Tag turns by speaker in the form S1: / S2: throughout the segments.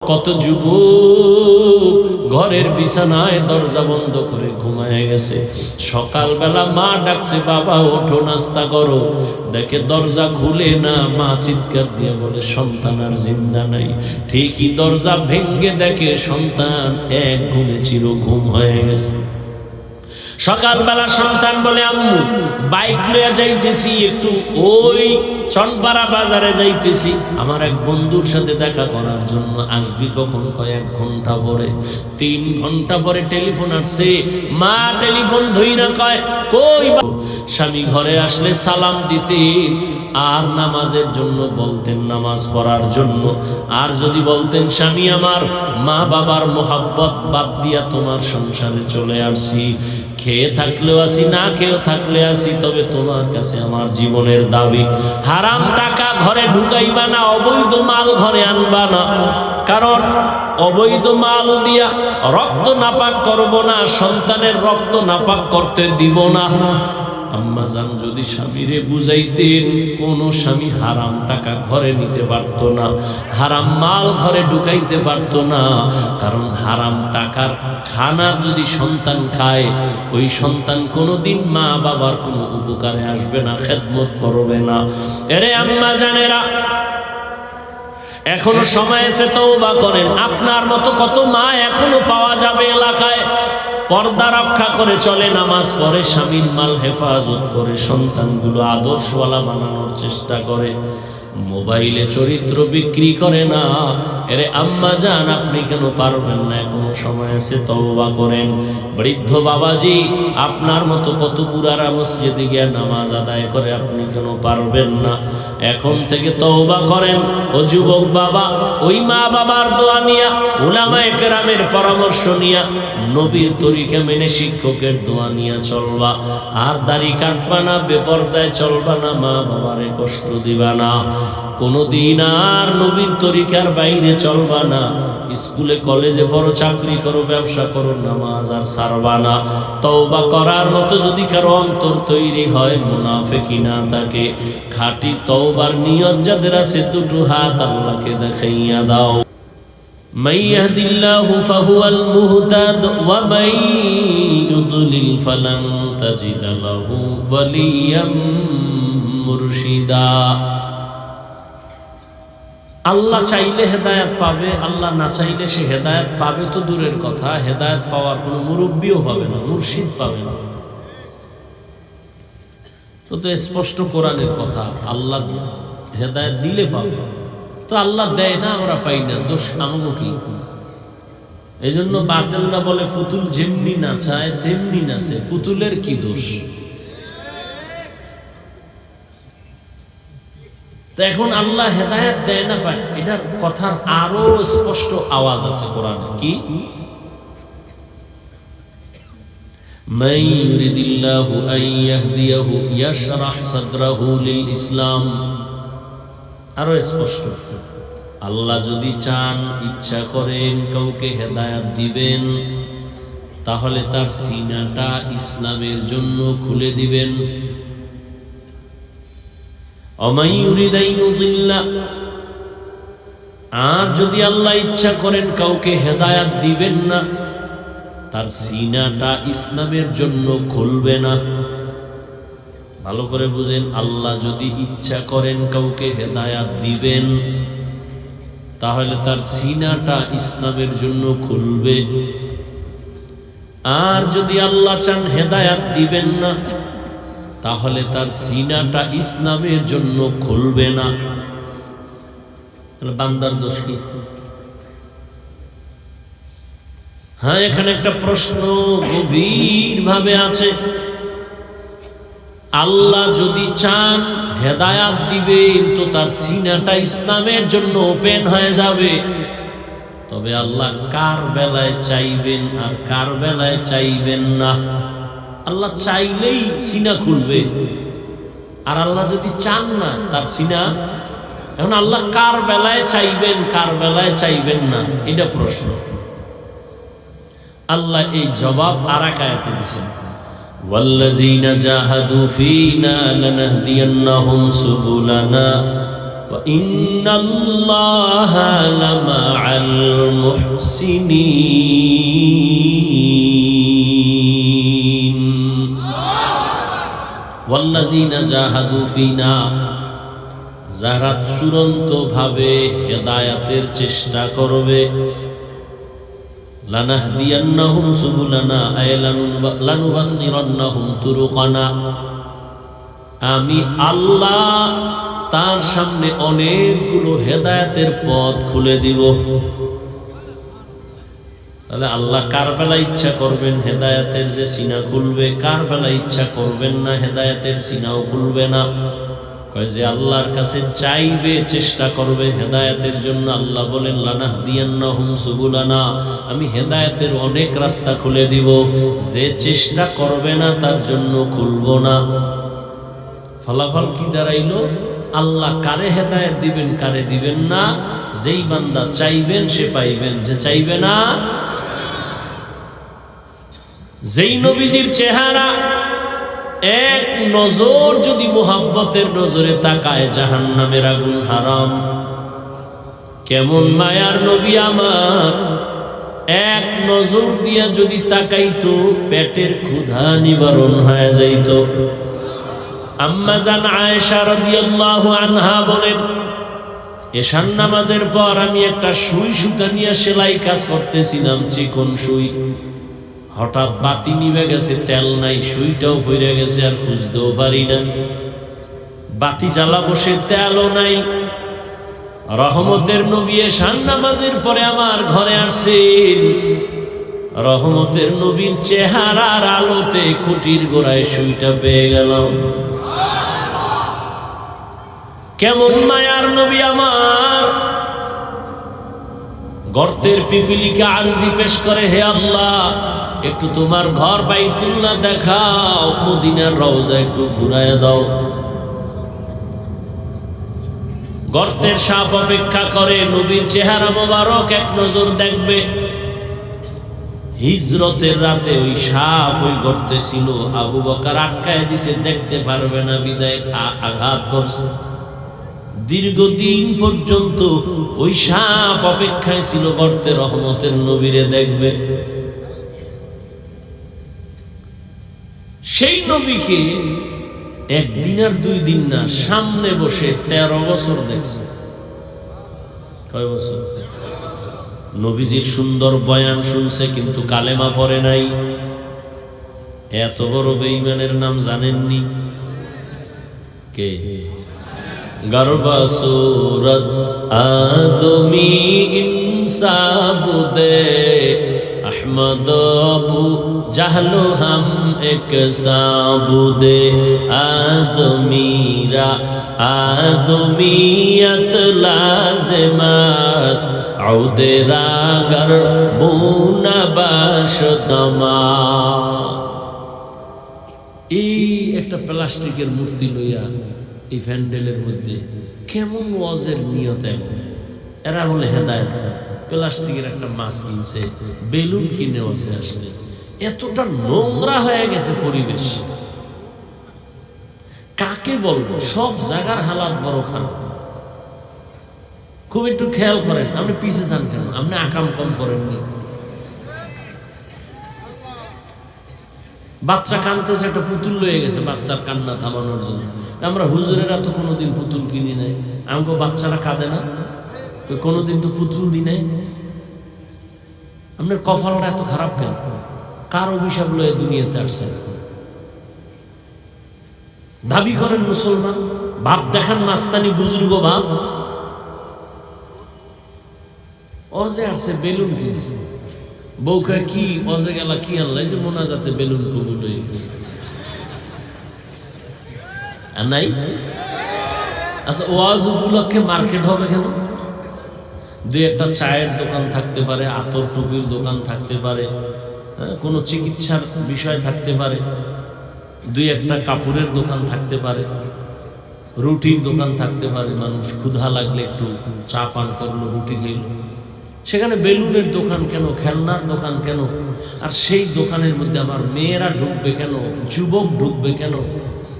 S1: কত যুবক ঘরের বিছানায় দরজা বন্ধ করে ঘুমায় গেছে। সকালবেলা মা ডাকছে, বাবা ওঠো নাস্তা করো, দেখে দরজা খুলে না। মা চিৎকার দিয়ে বলে, সন্তান আর জিন্দা নাই। ঠিকই দরজা ভেঙ্গে দেখে সন্তান এক ঘুমে চির ঘুম হয়ে গেছে। সকালবেলা সন্তান বলে, আম্মু বাইক লইয়া যাইতেছি, একটু ওই চনপাড়া বাজারে যাইতেছি, আমার এক বন্ধুর সাথে দেখা করার জন্য। আসবি কখন? কয় 1 ঘন্টা পরে। 3 ঘন্টা পরে টেলিফোন আসছে। মা টেলিফোন ধইরা কয়, কই? স্বামী ঘরে আসলে সালাম দিতেন, আর নামাজের জন্য বলতেন, নামাজ পড়ার জন্য। আর যদি বলতেন, স্বামী আমার মা বাবার মোহাব্বত বাদ দিয়া তোমার সংসারে চলে আসছি, খেয়ে থাকলেও আসি, না খেয়েও থাকলে আসি, তবে তোমার কাছে আমার জীবনের দাবি, হারাম টাকা ঘরে ঢুকাইবা না, অবৈধ মাল ঘরে আনবা না, কারণ অবৈধ মাল দিয়া রক্ত নাপাক করব না, সন্তানের রক্ত নাপাক করতে দিব না। আম্মা জান যদি স্বামীরে বুঝাইতেন, কোন স্বামী হারাম টাকা ঘরে নিতে পারতো না, হারাম মাল ঘরে ঢুকাইতে পারতো না। কারণ হারাম টাকার খানা যদি সন্তান খায়, ওই সন্তান কোনোদিন মা বাবার কোনো উপকারে আসবে না, খেদমত করবে না। এরে আম্মা জানেরা, এখনো সময় আছে, তওবা করেন। আপনার মতো কত মা এখনো পাওয়া যাবে এলাকায়, পর্দা রক্ষা করে চলে, নামাজ পড়ে, স্বামীর মাল হেফাজত করে, সন্তানগুলো আদর্শওয়ালা বানানোর চেষ্টা করে, মোবাইলে চরিত্র বিক্রি করে না। এরে আম্মা জান, আপনি কেন পারবেন না? এখনো সময় আছে, তওবা করেন। বৃদ্ধ বাবাজি, আপনার মতো কত বুড়ারা মসজিদে গিয়ে নামাজ আদায় করে, আপনি কেন পারবেন না? এখন থেকে তওবা করেন। ও যুবক বাবা, ওই মা বাবার দোয়া নিয়া, উলামায়ে কেরামের পরামর্শ নিয়া, নবীর তরিকা মেনে শিক্ষকের দোয়া নিয়া চলবা। আর দাড়ি কাটবা না, বেপরদায় চলবা না, মা বাবারে কষ্ট দিবা না, কোনদিন আর নবীর তরিকার বাইরে চলবা না। স্কুলে কলেজে পড়ো, চাকরি করো, ব্যবসা করো, নামাজ আর ছাড়বা না। তওবা করার মতো যদি কারো অন্তর তৈরি হয়, মুনাফিকি না থাকে, খাঁটি তওবার নিয়ত যাদের আছে, দুটো হাত আল্লাহকে দেখাইয়া দাও। মান ইয়াহদিল্লাহু ফাহুয়াল মুহতাদ ওয়া মান ইউদ্লিল ফালান তাজিদা লাহু ওয়ালিয়াম মুরশিদা। আল্লাহ চাইলে হেদায়েত পাবে, আল্লাহ না চাইলে সে হেদায়েত পাবে তো দূরের কথা, হেদায়েত পাওয়ার কোনো মুরব্বিও পাবে না, মুর্শিদ পাবে না। তো স্পষ্ট কোরআনের কথা, আল্লাহ হেদায়েত দিলে পাবে, তো আল্লাহ দেয় না, আমরা পাই না, দোষ আমাকে কি? এই জন্য বাতিলরা বলে, পুতুল যেমনি নাচায় তেমনি নাচে, পুতুলের কি দোষ? তো এখন আল্লাহ হেদায়েত দেয় না পায়, এটার কথার আরো স্পষ্ট আওয়াজ আছে কোরআনে। কি? মান ইউরিদিল্লাহু আন ইয়াহদিয়াহু ইয়াশরাহ সাদরাহু লিল ইসলাম। আরো স্পষ্ট, আল্লাহ যদি চান, ইচ্ছা করেন কাউকে হেদায়েত দিবেন, তাহলে তার সিনাটা ইসলামের জন্য খুলে দিবেন। আর যদি আল্লাহ ইচ্ছা করেন কাউকে হেদায়াত দিবেন না, তার সিনাটা ইসলামের জন্য খুলবে না। ভালো করে বুঝেন, আল্লাহ যদি ইচ্ছা করেন কাউকে হেদায়াত দিবেন, তাহলে তার সিনাটা ইসলামের জন্য খুলবে। আর যদি আল্লাহ চান হেদায়াত দিবেন না, তাহলে তার সিনাটা ইসলামের জন্য খুলবে না। তাহলে বান্দার দোষ কি? হ্যাঁ, এখানে একটা প্রশ্ন গভীর ভাবে আছে। আল্লাহ যদি চান হেদায়াত দিবেন, তো তার সিনাটা ইসলামের জন্য ওপেন হয়ে যাবে। তবে আল্লাহ কার বেলায় চাইবেন আর কার বেলায় চাইবেন না? আল্লাহ চাইলেই সিনা খুলবে, আর আল্লাহ যদি চান না, তার সিনা। এখন আল্লাহ কার বেলায় চাইবেন, কার বেলায় চাইবেন না, এটা প্রশ্ন। আল্লাহ এই জবাব আরেক আয়াতে দিয়েছেন, ওয়াল্লাযীনা জাহাদু ফীনা লানাহদিয়ান্নাহুম সুবুলানা ওয়া ইন্নাল্লাহা লামাআল মুহসিনিন ওয়াল্লাযীনা জাহাদু ফিনা, যারা চূড়ান্তভাবে হেদায়াতের চেষ্টা করবে, লানাহদিয়ান্নাহুম সুবুলানা আয় লানুবাসসিরান্নাহুম তুরুকানা, আমি আল্লাহ তার সামনে অনেকগুলো হেদায়েতের পথ খুলে দিব। তাহলে আল্লাহ কার বেলা ইচ্ছা করবেন হেদায়েতের যে সিনা খুলবে, কার বেলা ইচ্ছা করবেন না হেদায়েতের সিনাও খুলবে না। কয় যে আল্লাহর কাছে চাইবে, চেষ্টা করবে হেদায়েতের জন্য, আল্লাহ বলেন লানাহদিয়ান্নাহুম সুবুলানা, আমি হেদায়েতের অনেক রাস্তা খুলে দিব। যে চেষ্টা করবে না তার জন্য খুলবো না। ফলাফল কি দাঁড়াইলো? আল্লাহ কারে হেদায়েত দিবেন কারে দিবেন না, যেই বান্দা চাইবেন সে পাইবেন, যে চাইবে না। যেই নবীজির চেহারা এক নজর যদি মুহাব্বতের নজরে তাকায়, জাহান্নামের আগুন হারাম। কেমন মায়ার নবী আমার, এক নজর দিয়া যদি তাকাইতো পেটের ক্ষুধা নিবারণ হয়ে যাইত। আম্মা জান আয়েশা রাদিয়াল্লাহু আনহা বলেন, এশার নামাজের পর আমি একটা সুই সুতা নিয়ে সেলাই কাজ করতেছিলাম, চিকন সুই। হঠাৎ বাতি নিভে গেছে, তেল নাই, সুইটাও পড়ে গেছে, আর খুঁজতেও পারি না। বাতি জ্বালা বসে তেলও নাই। রহমতের নবী এশার নামাজের পরে আমার ঘরে আসেন। রহমতের নবীর চেহারার আলোতে খুঁটির গোড়ায় সুইটা পেয়ে গেলাম। কেমন মায়ার নবী আমার। গর্তের পিপিলিকা আরজি পেশ করে, হে আল্লাহ একটু তোমার ঘর বাইতুল্লাহ দেখাও, মদিনার রওজা একটু ঘুরায় দাও। গর্তের সাপ অপেক্ষা করে নবীর চেহারা মোবারক এক নজর দেখবে। হিজরতের রাতে ওই সাপ ওই গর্তে ছিল, আবু বকর আটকায় দিছে, দেখতে পারবে না বিদায় আঘাত করছে। দীর্ঘদিন পর্যন্ত ওই সাপ অপেক্ষায় ছিল গর্তে রহমতের নবীরে দেখবে। সেই নবীকে একদিন আর 2 দিন না, সামনে বসে 13 বছর দেখছে। কয় বছর? নবীজির সুন্দর বয়ান শুনছে, কিন্তু কালেমা পড়ে নাই। এত বড় বেঈমানের নাম জানেননি? কে? গর্বা সুরত আদমি ইনসাবুদে अहमद अबू जहलो हम एक साबुदे आदमीरा आदमीयत लाज़िमास औदेरा गर बुना बाश तमास। এই একটা প্লাস্টিকের মূর্তি লইয়া এই প্যান্ডেলের মধ্যে কেমন ওয়াজের নিয়ত এখন। এরা বলে হেদায়েত চায়, প্লাস্টিকের একটা মাছ কিনছে, বেলুন কিনে আছে। আসলে এতটা নোংরা হয়ে গেছে পরিবেশ, কাকে বলবো? সব জায়গার হালাত বড় খারাপ। খুব একটু খেয়াল করেন, আপনি পিছে যান কেন? আপনি আকাম কম করেননি? বাচ্চা কানতেছে, একটা পুতুল লয়ে গেছে বাচ্চার কান্না থামানোর জন্য। আমরা হুজুরেরা তো কোনোদিন পুতুল কিনি নাই, আমাকে বাচ্চারা কাঁদে না, কোনোদিন তো পুতুল দি নাই। আপনার কপালটা এত খারাপ কেন? কার অভিশাপ লয়ে দুনিয়াতে আসছেন? দাবি করেন মুসলমান, বাপ দেখান মাস্তানি বুজুর্গ বাপ। অজে আসছে, বেলুন কিনছে, বউকে কি অজে গেলা কি আনলাই যে মোনাজাতে বেলুন কবুল হয়ে গেছে। আর নাই? আচ্ছা, ওয়াজ উপলক্ষে মার্কেট হবে কেন? 2-1টা চায়ের দোকান থাকতে পারে, আতর টুপির দোকান থাকতে পারে, কোনো চিকিৎসার বিষয় থাকতে পারে, 2-1টা কাপড়ের দোকান থাকতে পারে, রুটির দোকান থাকতে পারে। মানুষ ক্ষুধা লাগলে একটু চা পান করলো, রুটি খেলো। সেখানে বেলুনের দোকান কেন? খেলনার দোকান কেন? আর সেই দোকানের মধ্যে আমার মেয়েরা ঢুকবে কেন? যুবক ঢুকবে কেন?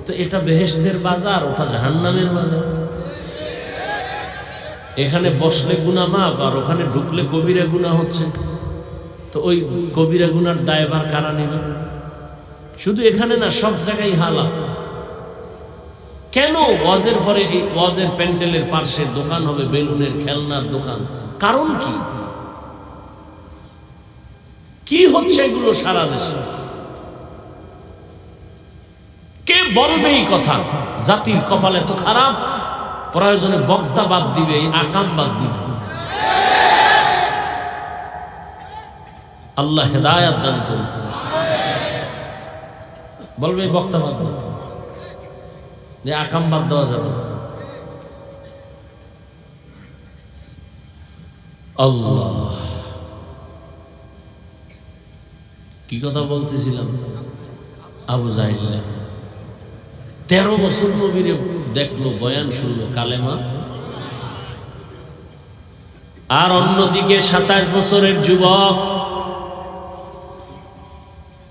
S1: তো এটা বেহেশতের বাজার, ওটা জাহান্নামের বাজার। এখানে বসলে গুনাহ মাপ, আর ওখানে ঢুকলে কবিরা গুনাহ হচ্ছে। তো ওই কবিরা গুনার দায়ভার কারা নেবে? শুধু এখানে না, সব জায়গায় হালাল। কেন ওয়াজের পরে এই ওয়াজের প্যান্ডেলের পাশে দোকান হবে বেলুনের খেলনার দোকান? কারণ কি? কি হচ্ছে এগুলো সারা দেশে? কে বলবে এই কথা? জাতির কপালে তো খারাপ, প্রয়োজনে বক্তা বাদ দিবে, এই আকাম বাদ দিবে। আল্লাহ হেদায়াত দান করুন। বলবে এই বক্তা বাদ দাও, যে আকাম বাদ দেওয়া যাবে। আল্লাহ, কি কথা বলতেছিলাম? আবু জাহিল 13 বছর নবীরে দেখলো, বয়ান শুনলো, কালেমা। আর অন্যদিকে 27 বছরের যুবক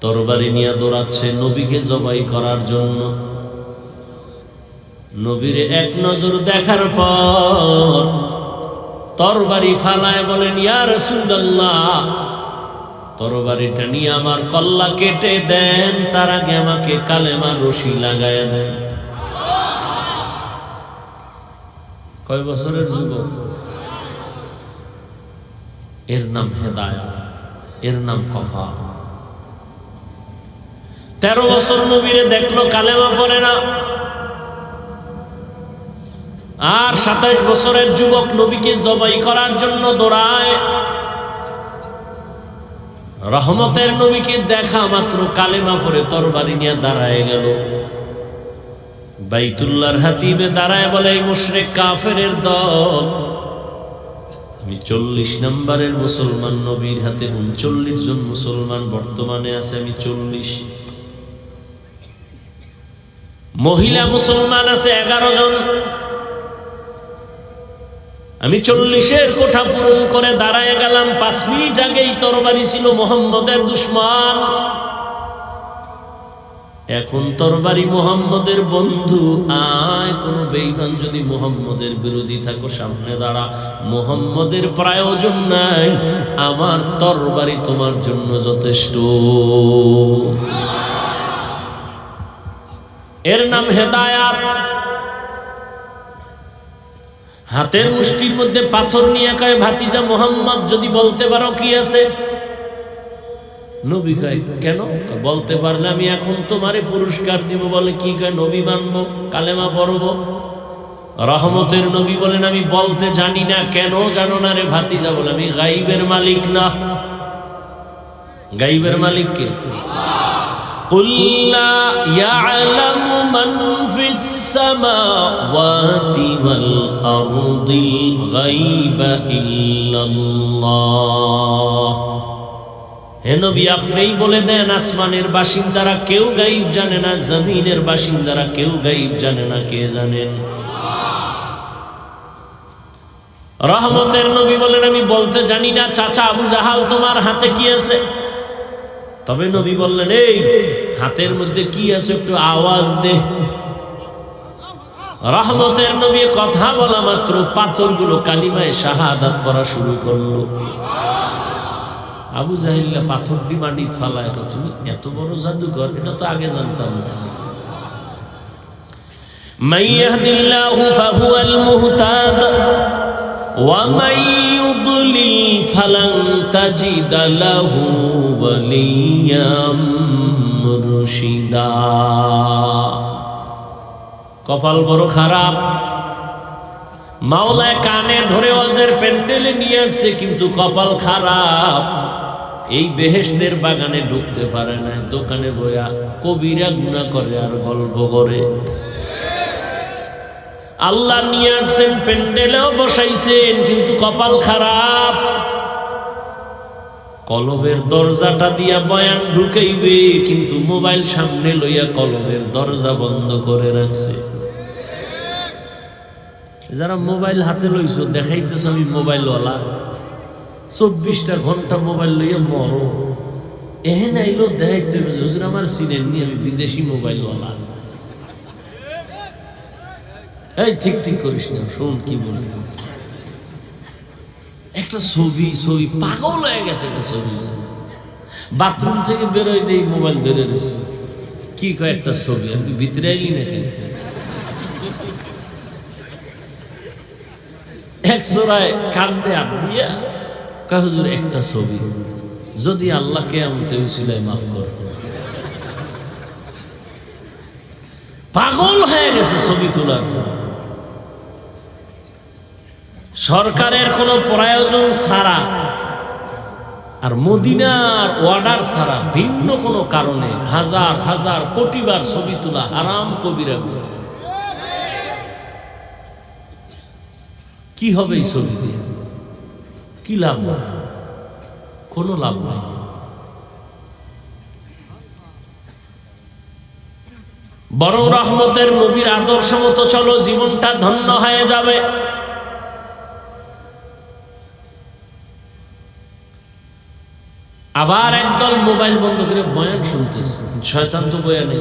S1: তরবারি নিয়ে দৌড়াচ্ছে নবীকে জবাই করার জন্য। নবীরে এক নজর দেখার পর তরবারি ফালায় বলেন, ইয়া রাসূলুল্লাহ, তরবারিটা নিয়ে আমার কল্লা কেটে দেন, তার আগে আমাকে কালেমার রশি লাগায় দেন। কয় বছরের যুবক? এর নাম হেদায়াত, এর নাম কফা। 13 বছর নবীরে দেখলো, কালেমা পড়ে না। আর 27 বছরের যুবক নবীকে জবাই করার জন্য দৌড়ায়। রহমতের নবীকে দেখা মাত্র কালেমা পড়ে তরবারি নিয়ে দাঁড়ায় গেল। বাইতুল্লাহর হাতিমে দাঁড়ায় বলে, এই মুশরিক কাফেরের দল, আমি 40 নম্বরের মুসলমান, নবীর হাতে 39 জন মুসলমান বর্তমানে আছে, আমি 40। মহিলা মুসলমান আছে 11 জন, আমি 40-এর কোঠা পূরণ করে দাঁড়ায় গেলাম। 5 মিনিট আগেই তরবারি ছিল মুহাম্মদের দুশমন, এখন তরবারি মুহাম্মদের বন্ধু। আয়, কোন বেঈমান যদি মুহাম্মদের বিরোধী থাকো সামনে দাঁড়া, মুহাম্মদের প্রয়োজন নাই, আমার তরবারি তোমার জন্য যথেষ্ট। এর নাম হেদায়াত। হাতের মুষ্টির মধ্যে পাথর নিয়ে কয়, ভাতিজা মুহাম্মদ, যদি বলতে পারো কি আছে? নবী কয়, কেন? বলতে পারলে আমি এখন তোমারে পুরস্কার দিব। বলে, কি? কয়, নবী মানবো, কালেমা পড়বো। রহমতের নবী বলেন, আমি বলতে জানি না। কেন জানো না রে ভাতিজা? বলে, আমি গাইবের মালিক না। গাইবের মালিক কে? قُلْ لَا يَعْلَمُ مَنْ فِي السَّمَاوَاتِ وَالْأَرْضِ الْغَيْبَ إِلَّا اللَّهُ। হে নবী, আপনিই বলে দেন, আসমানের বাসিন্দারা কেউ গায়ব জানে না, জমিনের বাসিন্দারা কেউ গায়ব জানে না। কে জানেন? রহমতের নবী বলেন, আমি বলতে জানি না। চাচা আবু জাহাল, তোমার হাতে কি আছে? তবে নবী বললেন, এই হাতের মধ্যে কি আছে একটু আওয়াজ দে। রহমতের নবী কথা বলা মাত্র পাথরগুলো কালিমায়ে শাহাদাত পড়া শুরু করলো। আবু জাহিল্লা পাথর দি মাটিতে ফালায়, তুমি এত বড় জাদুকর, এটা তো আগে জানতাম না। মান ইয়াহদিল্লাহু ফাহুয়াল মুহতাদ ওয়া মান ইউদ্লিল ফালান তাজিদা লাহু ওয়ালিয়াম মুরশিদা। কপাল বড় খারাপ। মাওলায় কানে ধরে ওয়াজের প্যান্ডেলে নিয়ে আসছে, কিন্তু কপাল খারাপ। এই বেহেশতের বাগানে ঢুকতে পারে না, দোকানে বইয়া কবিরা গুনাহ করে আর গল্প করে। আল্লাহ নিয়ে আসছেন, প্যান্ডেলেও বসাইছেন, কিন্তু কপাল খারাপ। কলবের দরজাটা দিয়া বয়ান ঢুকাইবে, কিন্তু মোবাইল সামনে লইয়া কলবের দরজা বন্ধ করে রাখছে। যারা মোবাইল হাতে লইছো, দেখাইতেছ আমি মোবাইলওয়ালা, 24টা ঘন্টা মোবাইল লইয়া মরো। এহেন আইলো দেখাইতে হবে, হুজুর আমার চিনেননি, আমি বিদেশি মোবাইলওয়ালা। এই ঠিক ঠিক করিস না, শোন কি বলি। একটা ছবি ছবি পাগল হয়ে গেছে, একটা ছবি বাথরুম থেকে বেরোয় দিয়ে মোবাইল ধরে রয়েছে, কি কয় একটা ছবি, আমি ভিতরে আইলি না কেন? এক সোরায় কান্দে হাত দিয়া হুজুর একটা ছবি, যদি আল্লাহ কিয়ামতে উসিলায় মাফ করে। পাগল হয়ে গেছে ছবি তোলার জন্য। সরকারের কোনো প্রয়োজন ছাড়া আর মদিনার অর্ডার ছাড়া ভিন্ন কোনো কারণে হাজার হাজার কোটিবার ছবি তোলা হারাম কবিরা গুনাহ। কি হবে এই ছবি দিয়ে? কি লাভ? কোনো লাভ নাই। বরং রহমতের নবীর আদর্শ মতো চলো, জীবনটা ধন্য হয়ে যাবে। আবার একদল মোবাইল বন্ধ করে বয়ান শুনতেছে। শয়তান তো বয়ানে,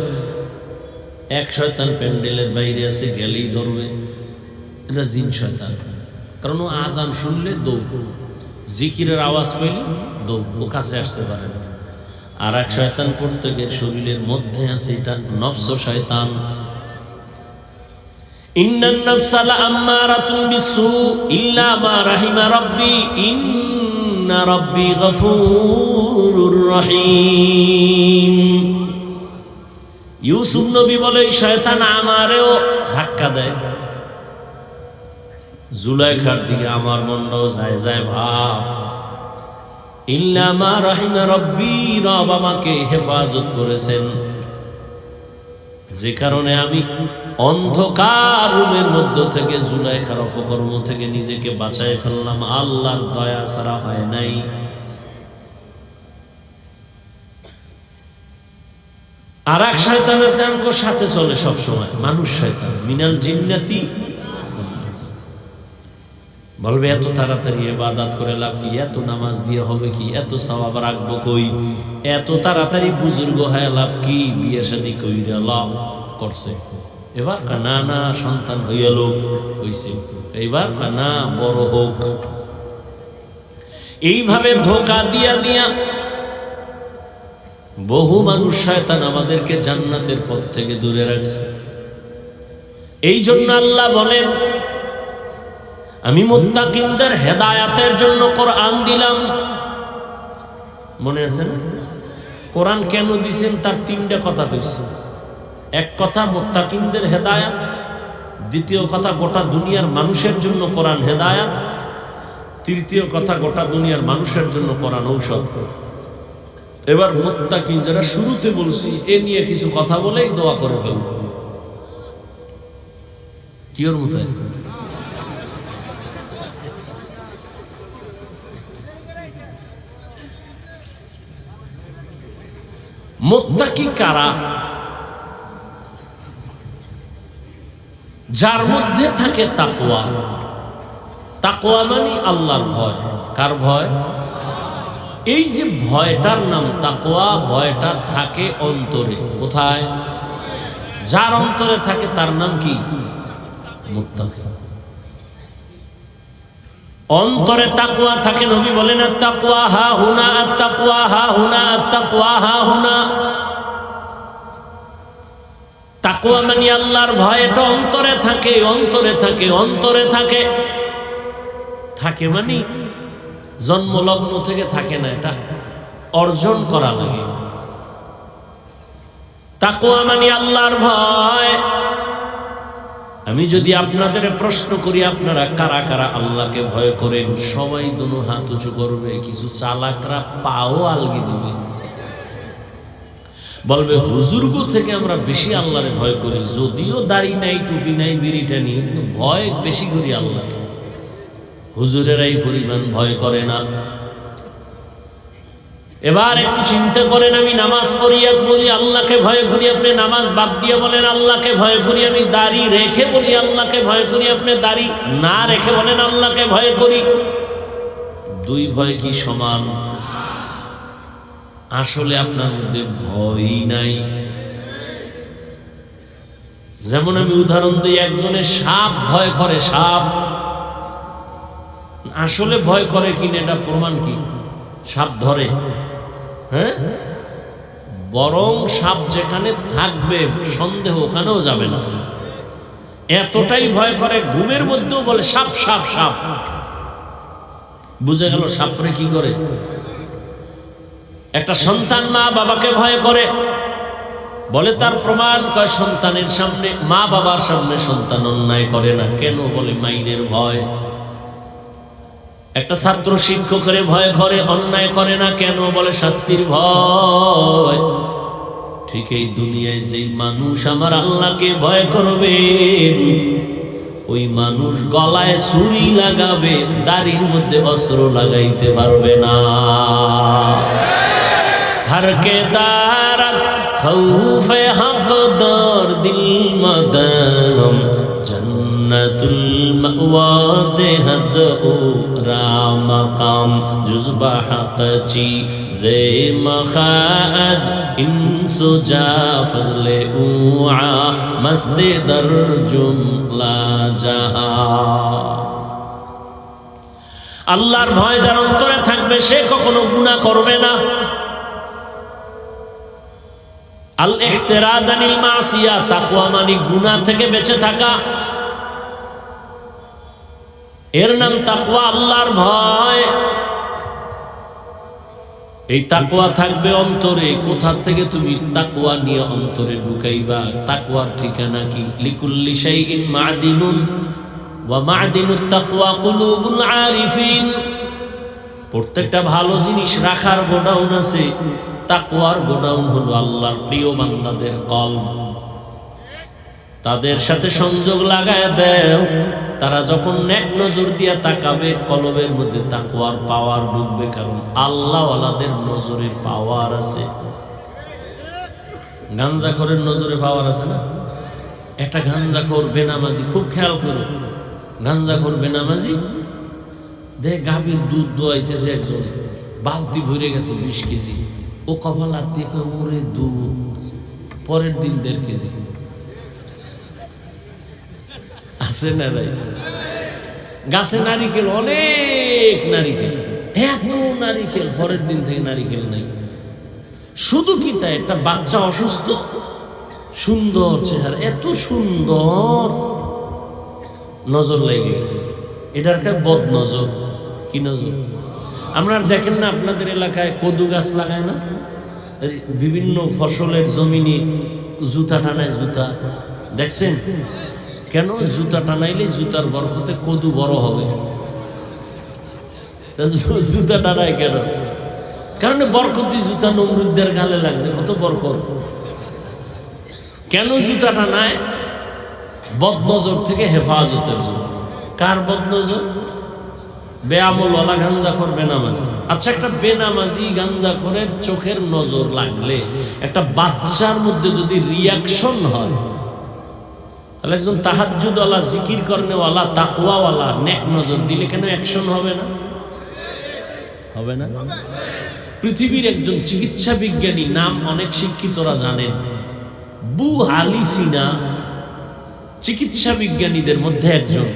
S1: এক শয়তান প্যান্ডেলের বাইরে আছে, গেলেই ধরবে, এটা জিন শয়তান। কারণ ও আজান শুনলে দৌড়, জিকিরের আওয়াজ পেলে দৌড়, ও কাছে আসতে পারে না। আর এক শয়তান প্রত্যেকের শরীরের মধ্যে আছে, এটা নফস শয়তান। ইন্নান নাফসা লাআম্মারাতুন বিসু ইল্লা মা রাহিমা রাব্বি ইন্না রাব্বি গফুরুর রহিম। ইউসুফ নবী বলে শয়তান আমারেও ধাক্কা দেয়, জুলাইখার দিকে আমার মনটাও যায় যায় ভাব। ইল্লা মা রাহিমা রাব্বি, রব আমাকে হেফাজত করেছেন, যে কারণে আমি অন্ধকার রুমের মধ্য থেকে জুলাইখার অপকর্ম থেকে নিজেকে বাঁচায় ফেললাম। আল্লাহর দয়া ছাড়া হয় নাই। আর এক শয়তান আছে আমগো সাথে চলে সব সময়, মানুষ শয়তান, মিনাল জিন্নাতি। বলবে এত তাড়াতাড়ি ইবাদত করে লাভ কি, এত নামাজ দিয়ে হবে কি, এত সওয়াব রাখবো কই, এত তাড়াতাড়ি বুজুর্গ হয়ে লাভ কি, বিয়ে শাদী কইরা লাভ করছে, এবার না না সন্তান হইয়া লোক হইছে, এইবার না বড় হোক। এইভাবে ধোঁকা দিয়া দিয়া বহু মানুষ শয়তান আমাদেরকে জান্নাতের পথ থেকে দূরে রাখছে। এই জন্য আল্লাহ বলেন, আমি মুত্তাকিনদের হেদায়াতের জন্য কোরআন দিলাম। মনে আছে না? কোরআন কেন দিছেন তার তিনটা কথা কইছে। এক কথা মুত্তাকিনদের হেদায়াত, দ্বিতীয় কথা গোটা দুনিয়ার মানুষের জন্য কোরআন হেদায়াত, তৃতীয় কথা গোটা দুনিয়ার মানুষের জন্য কোরআন ঔষধ। এবার মুত্তাকিন যারা শুরুতে বলছি, এ নিয়ে কিছু কথা বলেই দোয়া করে ফেলব। কি ওর মতো মুত্তাকি কারা? যার মধ্যে থাকে তাকওয়া। তাকওয়া মানে আল্লাহর ভয়। কার ভয়? এই যে ভয়টার নাম তাকওয়া, ভয়টা থাকে অন্তরে। কোথায়? যার অন্তরে থাকে তার নাম কি? মুত্তাকি। অন্তরে তাকওয়া থাকে। নবী বলেন আত-তাকওয়া হা হুনা, আত-তাকওয়া হা হুনা, আত-তাকওয়া হা হুনা। তাকওয়া মানে আল্লাহর ভয়, এটা অন্তরে থাকে, অন্তরে থাকে, অন্তরে থাকে। থাকে মানে জন্মলগ্ন থেকে থাকে না, এটা অর্জন করা লাগে। তাকওয়া মানে আল্লাহর ভয়। আমি যদি আপনাদের প্রশ্ন করি, আপনারা কারা কারা আল্লাহকে ভয় করেন? সবাই দুনো হাত উঁচু করবে। কিছু চালাকরা পাও আলগি দিবে, বলবে হুজুরগো থেকে আমরা বেশি আল্লাহরে ভয় করি, যদিও দাড়ি নাই, টুপি নাই, বিড়িটা নিয়ে, কিন্তু ভয় বেশি করি আল্লাহকে। হুজুরেরা এই পরিমাণ ভয় করে না। এবার একটু চিন্তা করেন, আমি নামাজ পড়িয়া বলি আল্লাহকে ভয় করি, আপনি নামাজ বাদ দিয়ে বলেন আল্লাহকে ভয় করি। আমি দাড়ি রেখে বলি আল্লাহকে ভয় করি, আপনি দাড়ি না রেখে বলেন আল্লাহকে ভয় করি। দুই ভয় কি সমান? আসলে আপনার মধ্যে ভয়ই নাই। যেমন আমি উদাহরণ দিই, একজনের সাপ ভয় করে, সাপ। আসলে ভয় করে কিনা এটা প্রমাণ কি? সাপ ধরে, হ্যাঁ, বরং সাপ যেখানে থাকবে সন্দেহ ওখানেও যাবে না, এতটাই ভয় করে ঘুমের মধ্যেও বলে সাপ সাপ সাপ। বুঝে গেল সাপরে কি করে। একটা সন্তান মা বাবাকে ভয় করে, বলে তার প্রমাণ, কয় সন্তানের সামনে, মা বাবার সামনে সন্তান অন্যায় করে না কেন? বলে মাইনের ভয়। একটা ছাত্র শিক্ষকের ভয় করে, অন্যায় করে না কেন? বলে শাস্তির ভয়। ঠিক এই দুনিয়ায় যেই মানুষ আমার আল্লাহকে ভয় করবে, ওই মানুষ গলায় ছুরি লাগাবে, দাড়ির মধ্যে অস্ত্র লাগাইতে পারবে না। হরকে দারাত খৌফে হক দর দিল মদম জন্নতুল মাওয়া দেহদ ও রামকাম জুজবা হক চি জে মখাজ ইনসুজা ফজলে উআ মস্তে দর জুমলা জাহা। আল্লাহর ভয় যার অন্তরে থাকবে সে কখনো গুনাহ করবে না। আল ইহতিরাজ আনিল মাসিয়া, তাকওয়া মানে গুনাহ থেকে বেঁচে থাকা, এর নাম তাকওয়া, আল্লাহর ভয়। এই তাকওয়া থাকবে অন্তরে। কোথা থেকে তুমি তাকওয়া নিয়ে অন্তরে ঢুকাইবা? তাকওয়ার ঠিকানা কি? লিকুল্লি শাইইন মা'দিনুন ওয়া মা'দিনুত তাকওয়া কুলুবুল আরিফিন। প্রত্যেকটা ভালো জিনিস রাখার গোডাউন আছে, তাকওয়ার গোডাউন হলো আল্লাহর প্রিয় বান্দাদের কলব। তাদের সাথে সংযোগ লাগায় দেও, তারা যখন নেক নজর দিয়া তাকাবে কলবের মধ্যে তাকওয়ার পাওয়ার ঢুকবে, কারণ আল্লাহওয়ালাদের নজরে পাওয়ার আছে। গাঞ্জাখোরের নজরে পাওয়ার আছে না? একটা গাঞ্জাখোর বেনামাজি, খুব খেয়াল করো, গাঞ্জাখোর বেনামাজি দেখ গাভীর দুধ দোয়াইতেছে একজনে, বালতি ভরে গেছে 20 কেজি, ও কপাল হাত দিয়ে কয় ওরে দুধ, পরের দিন 1.5 কেজি। আছে না ভাই? গাছে নারিকেল, অনেক নারিকেল, এত নারিকেল, পরের দিন থেকে নারিকেল নাই। শুধু কি তাই? একটা বাচ্চা অসুস্থ, সুন্দর চেহারা, এত সুন্দর, নজর লেগে গেছে। এটার কাছে বদ নজর। কি নজর? আপনারা দেখেন না আপনাদের এলাকায় কদু গাছ লাগায় না? বিভিন্ন ফসলের জমিনে জুতা টানায়, জুতা দেখছেন? কেন? জুতা টানাইলে জুতার বরকতে কদু বড় হবে। জুতা টানায় কেন? কারণ বরকতি জুতা নমরুদদের গালে লাগছে, কত বরকত। কেন জুতা টানায়? বদনজর থেকে হেফাজতের জন্য। কার বদনজর? বেআমলওয়ালা গাঞ্জাখোর বেনামাজি। আচ্ছা, একটা বেনামাজি গাঞ্জাখোরের চোখের নজর লাগলে, একটা বাচ্চার মধ্যে যদি রিয়াকশন হয়, তাহলে একজন তাহাজ্জুদওয়ালা, জিকির করনেওয়ালা, তাকওয়াওয়ালা নেক নজর দিলে কেন অ্যাকশন হবে না? হবে না? পৃথিবীর একজন চিকিৎসা বিজ্ঞানী, নাম অনেক শিক্ষিতরা জানেন, বু আলী সিনা, চিকিৎসা বিজ্ঞানীদের মধ্যে একজন।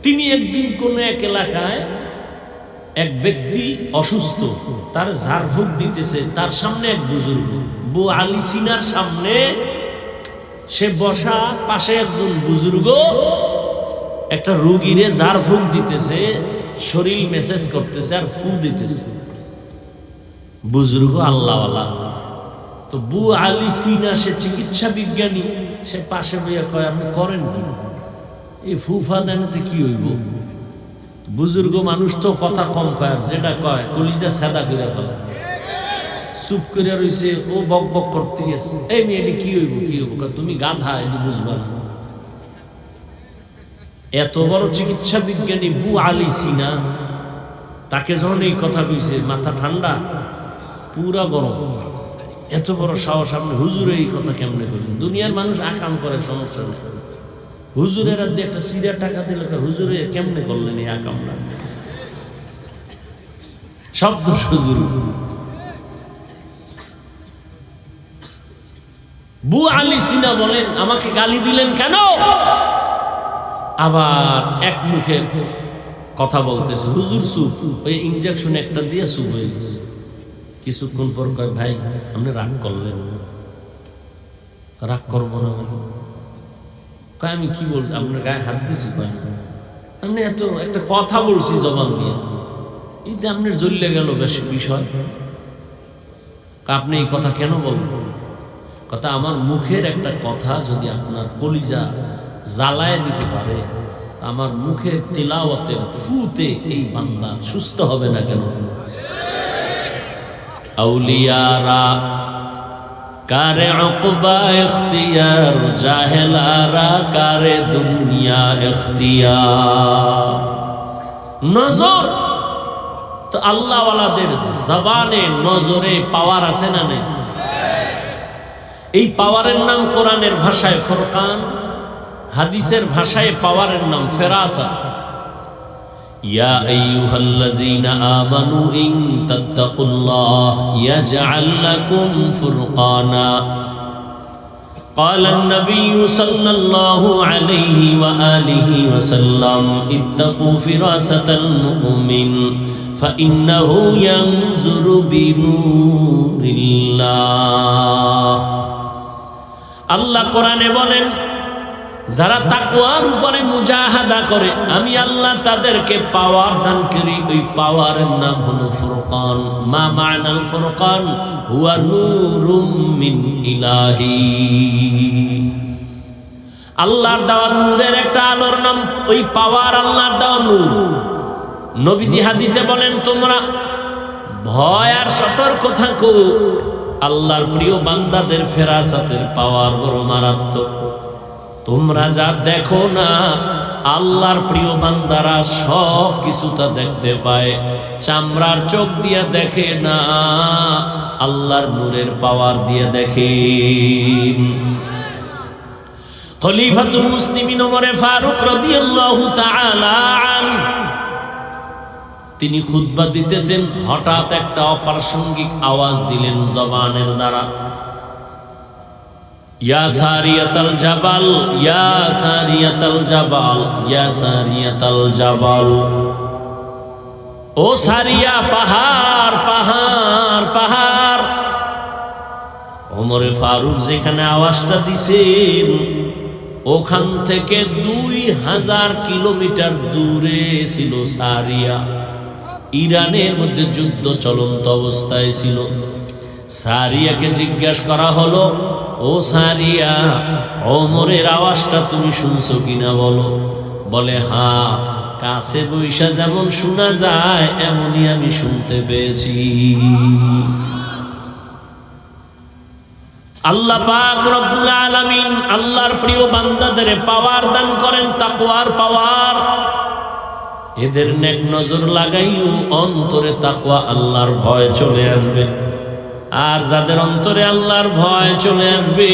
S1: তিনি একদিন কোন এক এলাকায় এক ব্যক্তি অসুস্থ, তার ঝাড়ফুঁক দিতেছে, তার সামনে এক বুজুর্গ, বু আলী সিনার সামনে সে বসা, পাশে একজন বুজুর্গ একটা রোগীরে ঝাড়ফুঁক দিতেছে, শরীর মেসেজ করতেছে আর ফু দিতেছে। বুজুর্গ আল্লাহওয়ালা। তো বু আলী সিনা সে চিকিৎসা বিজ্ঞানী, সে পাশে বইয়া কয় আপনি করেন কি? এই ফুফা দেনাতে কি হইব? বুজুর্গ মানুষ তো কথা কম কয়, আর যেটা কয় কলিজা সাদা করে ফেলে। চুপ করে রইছে, ও বক বক করতে গেছে, এই মেয়েটি কি হইব কি হইব? তুমি গাধা, এটি বুঝবা না। এত বড় চিকিৎসা বিজ্ঞানী বু আলী সিনা, তাকে যখন এই কথা কইছে, মাথা ঠান্ডা, পুরা গরম। এত বড় সাহস, আপনি হুজুরে এই কথা কেমনে করেন? দুনিয়ার মানুষ আকাম করে, সমস্যা নেই। হুজুরের হাতে একটা সিরা টাকা দিল, হুজুরে কেমনে করলেন এই আকামটা? শব্দ হুজুর। বু আলী সিনা বলেন, আমাকে গালি দিলেন কেন? আবার এক মুখে কথা বলতেছে, হুজুর চুপ। ওই ইনজেকশন একটা দিয়ে চুপ হয়ে গেছে। কিছুক্ষণ পর কয়, ভাই আপনি রাগ করলেন? রাগ করবো না মানে? কয় আমি কি বলছি, আপনার গায়ে হাত দিয়েছি? কয় আপনি এত একটা কথা বলছি জবান দিয়ে, এতে আপনার জ্বললে গেল বেশ বিষয়। আপনি এই কথা কেন বলবেন? কথা, আমার মুখের একটা কথা যদি আপনার কলিজা জ্বালায় দিতে পারে, আমার মুখের তিলাওয়াতের ফুতে এই বান্দা সুস্থ হবে না কেন? আউলিয়ারা কারে উকবা ইখতিয়ার, জাহেলারা কারে দুনিয়া ইখতিয়ার। নজর তো আল্লাহ ওয়ালাদের জবানে নজরে পাওয়ার আছে না নেই? এই পাওয়ারের নাম কোরআনের ভাষায় ফুরকান, হাদিসের ভাষায় পাওয়ারের নাম ফেরাসা। ইয়া আইয়ুহাল্লাযীনা আমানু ইন তাত্তাকুল্লাহ ইয়াজআল লাকুম ফুরকানা। قال النبي صلى الله عليه وآله وسلم اتقوا فراسة المؤمن فإنه ينظر بنور الله। আল্লাহ কোরআনে বলেন, যারা তাকওয়ার উপরে মুজাহাদা করে আমি আল্লাহ তাদেরকে পাওয়ার দান করি। ওই পাওয়ারের নাম হলো ফুরকান। মা মা'নাল ফুরকান হুয়া নূরুম মিন ইলাহি। আল্লাহর দেওয়া নূরের একটা আলোর নাম ওই পাওয়ার, আল্লাহর দেওয়া নূর। নবীজি হাদিসে বলেন, তোমরা ভয় আর সতর্ক থাকো, আল্লাহর প্রিয় বান্দাদের ফেরাসাতের পাওয়ার বড় মারাত্মক। তোমরা যা দেখো না, আল্লাহর প্রিয় বান্দারা সব কিছুটা দেখতে পায়। চামড়ার চোখ দিয়ে দেখে না, আল্লাহর নূরের পাওয়ার দিয়ে দেখে। খলিফাতুল মুসলিমিন ওমর ফারুক রাদিয়াল্লাহু তাআলা আনহু তিনি খুতবা দিতেছেন, হঠাৎ একটা অপ্রাসঙ্গিক আওয়াজ দিলেন জবানের দ্বারা, ইয়া সারিয়াতাল জাবাল, ইয়া সারিয়াতাল জাবাল, ইয়া সারিয়াতাল জাবাল। ও সারিয়া, পাহাড় পাহাড় পাহাড়। ওমরে ফারুক যেখানে আওয়াজটা দিছেন ওখান থেকে 2000 কিলোমিটার দূরে ছিল সারিয়া। ইরানের মধ্যে যুদ্ধ চলন্ত অবস্থায় ছিল। সারিয়াকে জিজ্ঞাসা করা হলো, ও সারিয়া, ওমরের আওয়াজটা তুমি শুনছো কিনা বলো। বলে, হ্যাঁ, কাছে বৈশা যেমন শোনা যায় এমনই আমি শুনতে পেয়েছি। আল্লাহ পাক রব্বুল আলামিন আল্লাহর প্রিয় বান্দাদের পাওয়ার দান করেন, তাকওয়ার পাওয়ার। এদের নেক নজর লাগাইও অন্তরে তাকওয়া, আল্লাহর ভয় চলে আসবে। আর যাদের অন্তরে আল্লাহর ভয় চলে আসবে,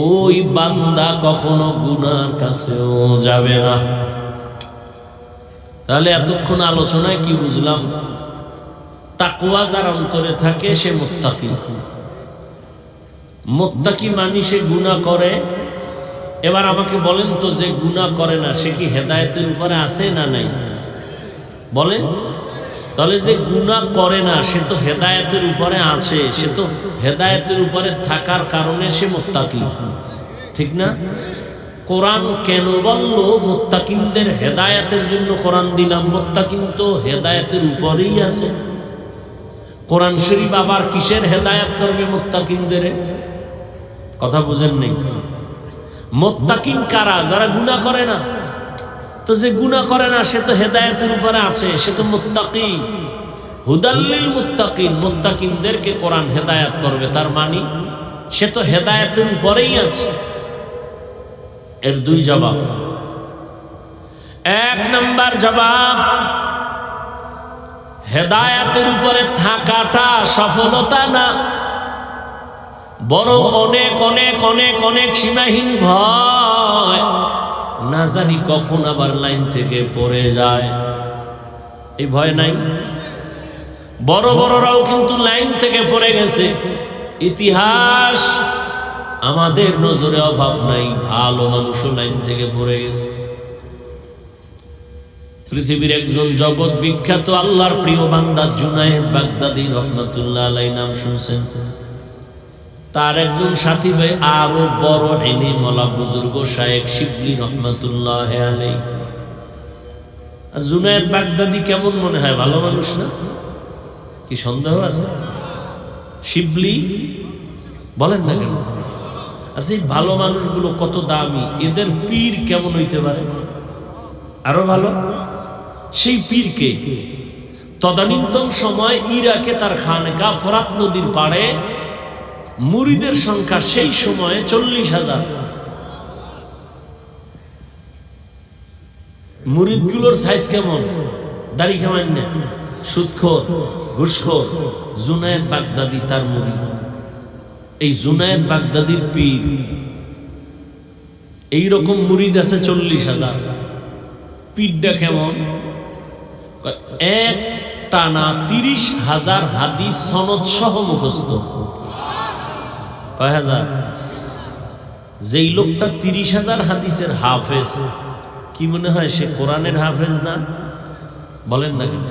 S1: ওই বান্দা কখনো গুনার কাছেও যাবে না। তাহলে এতক্ষণ আলোচনায় কি বুঝলাম? তাকওয়া যার অন্তরে থাকে সে মুত্তাকি। মুত্তাকি মানে সে গুনাহ করে। এবার আমাকে বলেন তো, যে গুনাহ করে না সে কি হেদায়েতের উপরে আছে না নাই? বলেন। তাহলে যে গুনাহ করে না সে তো হেদায়েতের উপরে আছে, সে তো হেদায়েতের উপরে থাকার কারণে সে মুত্তাকি, ঠিক না? কোরআন কেন বললো মুত্তাকিনদের হেদায়েতের জন্য কোরআন দিলাম? মুত্তাকিন তো হেদায়েতের উপরেই আছে। কোরআন শরীফ আবার কিসের হেদায়েত করবে মুত্তাকিনদের? কথা বুঝেন নেই? মুত্তাকিন কারা? যারা গুনাহ করে না। তো যে গুনাহ করে না সে তো হেদায়েতের উপরে আছে, সে তো মুত্তাকি। হুদাল্লিল মুত্তাকিন, মুত্তাকিনদেরকে কোরআন হেদায়েত করবে, তার মানে সে তো হেদায়েতের উপরেই আছে। এর দুই জবাব। এক নাম্বার জবাব, হেদায়েতের উপরে থাকাটা সফলতা না, বরং অনেক অনেক অনেক অনেক সীমাহীন ভয়। না জানি কখন আবার লাইন থেকে পড়ে যায়, এই ভয় নাই? বড় বড়রাও কিন্তু লাইন থেকে পড়ে গেছে। ইতিহাস আমাদের নজরে অভাব নাই, ভালো মানুষও লাইন থেকে পড়ে গেছে। পৃথিবীর একজন জগৎ বিখ্যাত আল্লাহর প্রিয় বান্দা জুনায়েদ বাগদাদী রহমাতুল্লাহ আলাইহি নাম শুনছেন? তার একজন সাথী ভাই আরো বড় ইলম ওয়ালা বুজুর্গ শায়েখ শিবলি রহমাতুল্লাহ আলাইহি। জুনায়েদ বাগদাদী কেমন মনে হয়? ভালো মানুষ না? কি সন্দেহ আছে? শিবলি বলেন না কেন? আচ্ছা, এই ভালো মানুষগুলো কত দামি, এদের পীর কেমন হইতে পারে? আরো ভালো। সেই পীরকে তদানীন্তন সময় ইরাকে তার খানকা ফোরাত নদীর পাড়ে মুরিদের সংখ্যা সেই সময়ে 40,000। মুরিদগুলোর সাইজ কেমন? দাড়ি কেমন না, সুদখোর, ঘুষখোর। জুনায়েদ বাগদাদী তার মুরিদ। এই জুনায়েদ বাগদাদীর পীর এইরকম মুরিদ আছে 40,000। পীরটা কেমন? এক টানা 30,000 হাদিস সনদ সহ মুখস্থ। কয় হাজার? যেই লোকটা 30,000 হাদিসের হাফেজ, কি মনে হয় সে কোরআনের হাফেজ না? বলেন না কেন?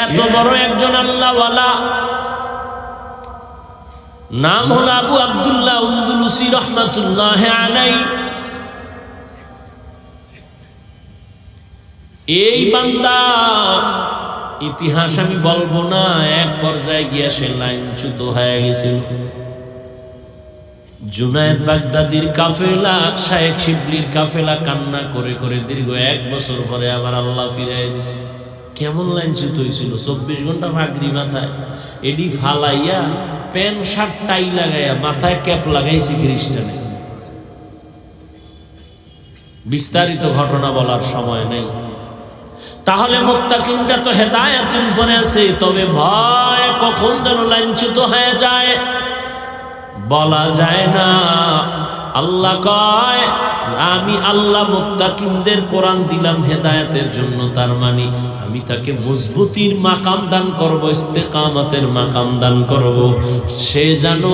S1: এত বড় একজন আল্লাহওয়ালা, নাম হলো আবু আব্দুল্লাহ উন্দুলুসি রহমাতুল্লাহ আলাইহি। এই বান্দা ইতিহাস আমি বলবো না, এক পর্যায়ে গিয়ে সে লাইনচ্যুত হয়ে গেছিল। জুনায়েদ বাগদাদীর কাফেলা, শায়েখ শিবলির কাফেলা কান্না করে করে দীর্ঘ 1 বছর পরে আবার আল্লাহ ফিরাই দিয়েছে। কেমন লাইনচ্যুত হয়েছিল? 24 ঘন্টা পাগড়ি মাথায়, এডি ফালাইয়া প্যান্ট শার্ট টাই লাগাইয়া মাথায় ক্যাপ লাগাইছে খ্রিস্টানে। বিস্তারিত ঘটনা বলার সময় নেই। তাহলে মুত্তাকিনরা তো হেদায়েতের উপরে আছে, তবে ভয় কখন যেন লাইনচ্যুত হয়ে যায় বলা যায় না। আল্লাহ কয়, আমি আল্লাহ মুত্তাকিনদের কোরআন দিলাম হেদায়েতের জন্য, তার মানে আমি তাকে মজবুতির মাকাম দান করব, ইস্তেকামতের মাকাম দান করব। সে যেন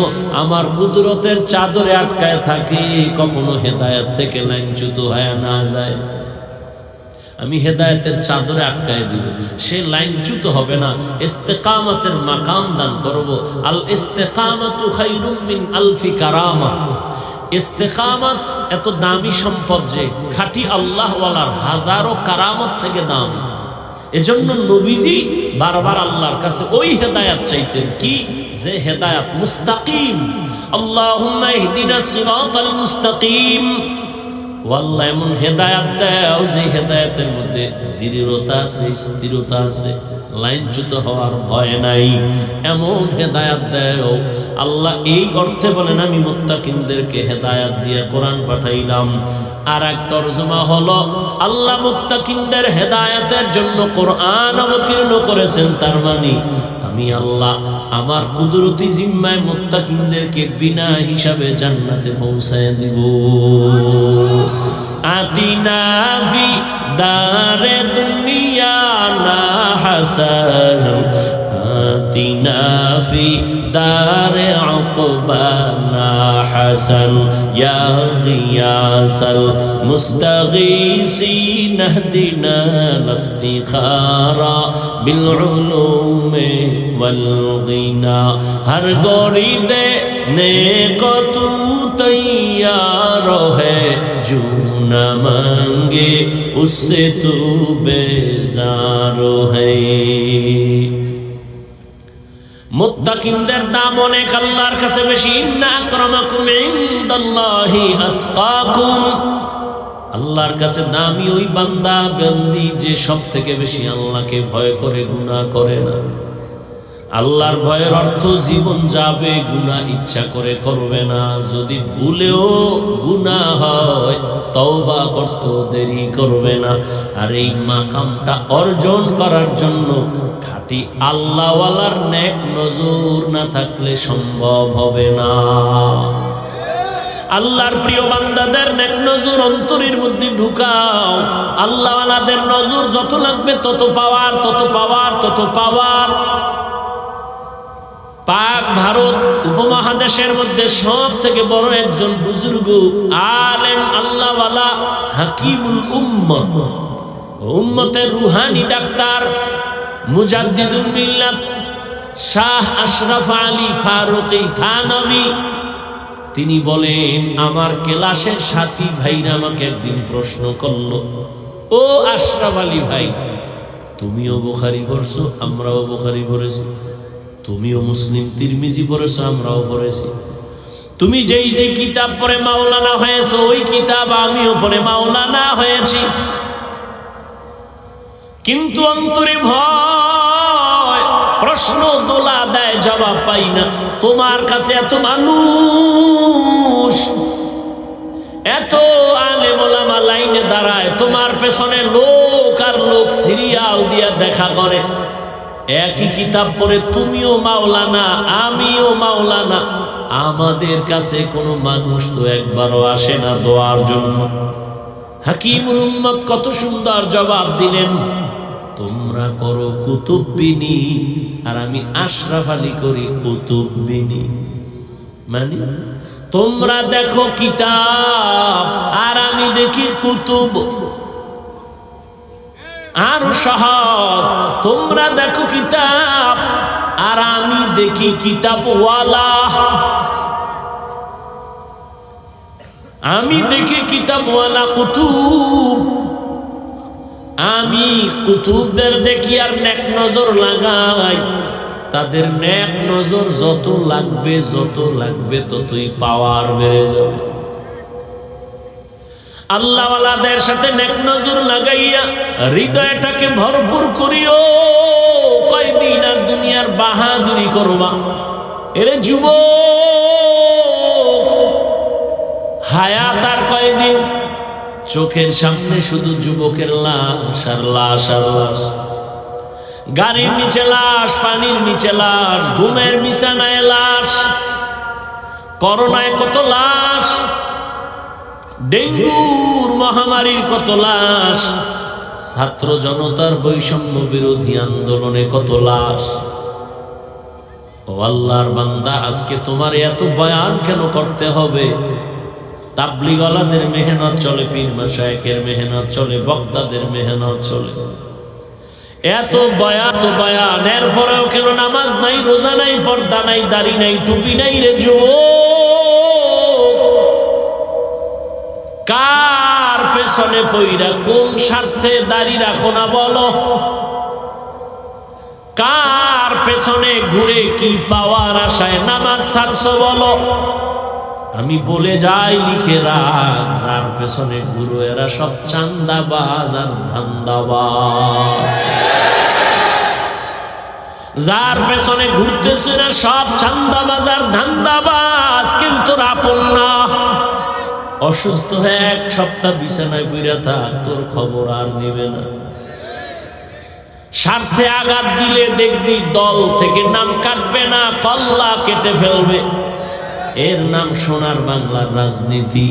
S1: আমার কুদরতের চাদরে আটকায় থাকে, কখনো হেদায়েত থেকে লাইনচ্যুত হয়ে না যায়। আমি হেদায়েতের চাদরে আটকায় দিব, সে লাইনচ্যুত হবে না, ইস্তেকামতের মাকাম দান করব। আল ইস্তেকামাতু খায়রুম মিন আলফি কারামা। ইস্তেকামত এত দামি সম্পদ যে খাঁটি আল্লাহওয়ালার হাজারো কারামত থেকে দামি। এজন্য নবীজি বারবার আল্লাহর কাছে ওই হেদায়েত চাইতেন, কি যে হেদায়েত মুস্তাকিম। আল্লাহুম্মা ইহদিনাস সিরাতাল মুস্তাকিম। আল্লাহ এমন হেদায়েত দাও যে হেদায়েতের মধ্যে দৃঢ়তা আছে, স্থিরতা আছে, লাইনচ্যুত হওয়ার ভয় নাই, এমন হেদায়েত দাও আল্লাহ। এই অর্থে বলেন, আমি মুত্তাকিনদেরকে হেদায়েত দিয়ে কোরআন পাঠাইলাম। আর এক তরজমা হলো, আল্লাহ মুত্তাকিনদের হেদায়েতের জন্য কোরআন অবতীর্ণ করেছেন, তার মানে আমি আল্লাহ আমার কুদরতি জিম্মায় মুত্তাকিনদেরকে বিনা হিসাবে জান্নাতে পৌঁছায় দিব। আতিনা ফি দারে দুনিয়া না হাসান, আতিনা ফি দারে উকবা না হাসান, ইয়া গিয়াসাল মুস্তাগীসিন ইহদিনা ইফতিখারা বিল উলুমি ওয়াল গিনা। হর গরি দে নেক তু তৈয়ার है, जो न मांगे उससे तू बेजार है। মুত্তাকিনদের দাম অনেক আল্লাহর কাছে বেশি। ইন্না আকরামাকুম ইনদাল্লাহি আতকাকুম। আল্লাহর কাছে দামি ওই বান্দা বান্দি যে সব থেকে বেশি আল্লাহকে ভয় করে, গুনাহ করে না। আল্লাহর ভয়ের অর্থ জীবন যাবে, গুনাহ ইচ্ছা করে করবে না। যদি ভুলেও গুনাহ হয় তওবা করতে দেরি করবে না। আর এই মাকামটা অর্জন করার জন্য খাঁটি আল্লাহওয়ালার নেক নজর না থাকলে সম্ভব হবে না। আল্লাহর প্রিয় বান্দাদের নেক নজর অন্তরের মধ্যে ঢুকাও। আল্লাহওয়ালাদের নজর যত লাগবে তত পাওয়ার, তত পাওয়ার, তত পাওয়ার। পাক ভারত উপমহাদেশের মধ্যে সব থেকে বড় একজন বুজুর্গ আলেম আল্লাহওয়ালা হাকিমুল উম্মত, উম্মতের রুহানি ডাক্তার মুজাদ্দিদুল মিল্লাত শাহ আশরাফ আলী ফারুকী থানভী, তিনি বলেন আমার ক্লাসের সাথী ভাইরা আমাকে একদিন প্রশ্ন করলো, ও আশরাফ আলী ভাই, তুমিও বুখারী পড়ছো, আমরাও বুখারী পড়েছি, তুমিও মুসলিম তিরমিজি পড়েছো, আমরাও পড়েছি, তুমি যেই যে কিতাব পড়ে মাওলানা হয়েছো ওই কিতাব আমিও পড়ে মাওলানা হয়েছি, কিন্তু অন্তরে ভয়, প্রশ্ন দোলা দেয়, জবাব পাই না। তোমার কাছে এত মানুষ, এত আলেম ওলামা লাইনে দাঁড়ায়, তোমার পেছনে লোক আর লোক সিরিয়াল দিয়া দেখা করে, একই কিতাব পড়ে তুমিও মাওলানা আমিও মাওলানা, আমাদের কাছে কোনো মানুষ তো একবারও আসে না দোয়ার জন্য। হাকিমুল উম্মত কত সুন্দর জবাব দিলেন, তোমরা করো কুতুববিনী আর আমি আশরাফ আলী করি কুতুববিনী। মানে তোমরা দেখো কিতাব আর আমি দেখি কুতুব। আরো সহজ, তোমরা দেখো কিতাব আর আমি দেখি কিতাবওয়ালা, আমি দেখি কিতাবওয়ালা কুতুব। আমি কুতুবদের দেখি আর নেক নজর লাগাই, তাদের নেক নজর যত লাগবে ততই পাওয়ার বেড়ে যাবে। আল্লাহওয়ালাদের সাথে নেক নজর লাগাইয়া হৃদয়টাকে ভরপুর করিও। কয়দিন আর দুনিয়ার বাহাদুরি করবা? এরে যুবক, হায়াত আর কয়দিন? চোখের সামনে শুধু যুবকের লাশ আর লাশ আর লাশ, গাড়ির নিচে লাশ, পানির নিচে লাশ, ঘুমের বিছানায় লাশ, করোনায় কত লাশ, ডেঙ্গুর মহামারীর কত লাশ, ছাত্র জনতার বৈষম্য বিরোধী আন্দোলনে কত লাশ। ও আল্লাহর বান্দা, আজকে তোমার এত বয়ান কেন করতে হবে? তাবলীগওয়ালাদের মেহনত চলে, পীর মাশায়েখের মেহনত চলে, বক্তাদের মেহনত চলে, এত বয়ান, এরপরেও কেন নামাজ নাই, রোজা নাই, পর্দা নাই, দাড়ি নাই, টুপি নাই? রে যুবক, কার পেছনে পইরা কোন স্বার্থে দাড়ি রাখো না বলো? কার পেছনে ঘুরে কি পাওয়ার আশায় নামাজ ছাড়ছো বলো? আমি বলে যাই, লিখে রাখ, যার পেছনে ঘুরো এরা সব চান্দাবাজ আর ধান্দাবাজ। যার পেছনে ঘুরতেছে না সব চান্দাবাজ আর ধান্দাবাজ, কেউ তোর আপন না। অসুস্থ হয়ে এক সপ্তাহ বিছানায় পইরা থাক, তোর খবর আর নিবে না। স্বার্থে আঘাত দিলে দেখবি দল থেকে নাম কাটবে না, কল্লা কেটে ফেলবে। এর নাম সোনার বাংলার রাজনীতি।